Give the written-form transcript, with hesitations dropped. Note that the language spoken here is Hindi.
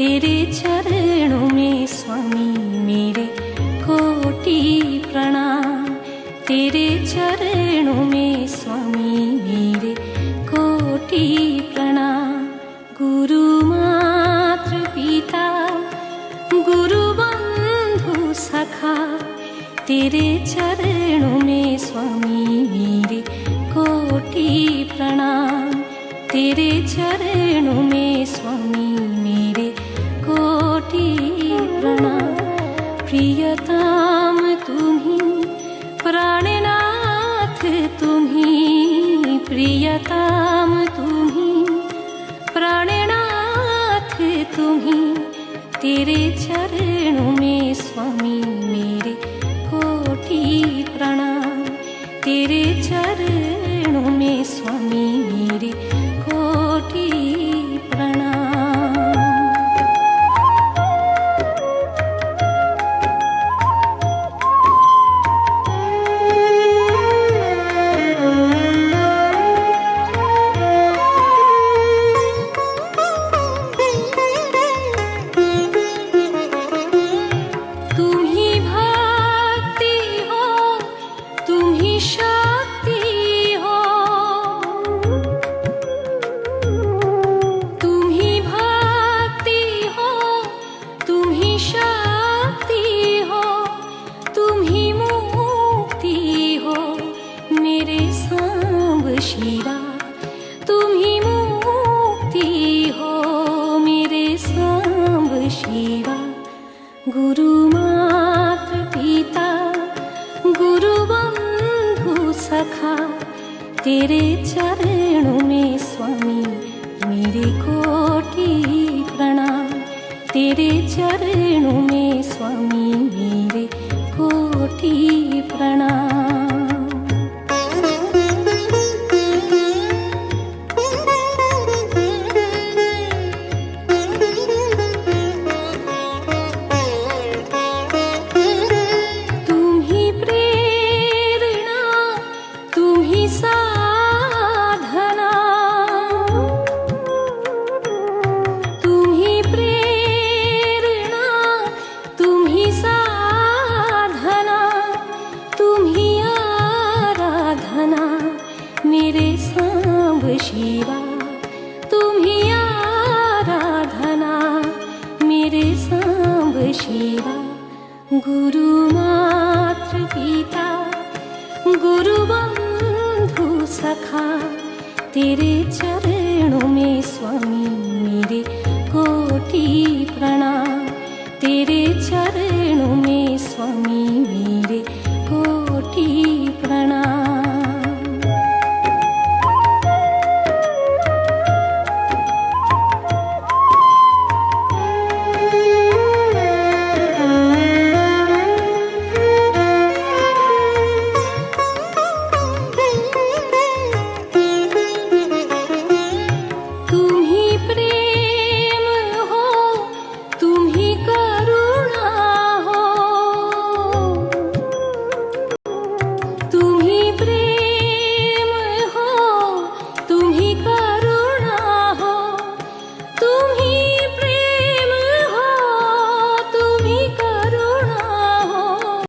तेरे चरणों में स्वामी मेरे कोटि प्रणाम। तेरे चरणों में स्वामी मेरे कोटि प्रणाम। गुरु मात्र पिता गुरु बंधु सखा, तेरे चरणों में स्वामी मेरे कोटि प्रणाम। तेरे चरणों में स्वामी मेरे कोटि प्रणाम। प्रियतम तुम्ही प्राणनाथ तुम्ही, प्रियतम तुम्ही प्राणनाथ तुम्ही। तेरे चरणों में स्वामी मेरे कोटि प्रणाम। तेरे चरणों में स्वामी मेरे कोटि प्रणाम। शिवा तुम्ही मुक्ति हो मेरे सांब शिवा। गुरु मात्र पिता गुरु बंधु सखा, तेरे चरणों में स्वामी मेरे कोटि प्रणाम। तेरे चरणों में स्वामी मेरे कोटि प्रणाम। मेरे सांब शिवा तुम्ही आराधना, मेरे सांब शिवा। गुरु मात्र पिता गुरु बंधु सखा, तेरे चरणों में स्वामी मेरे कोटि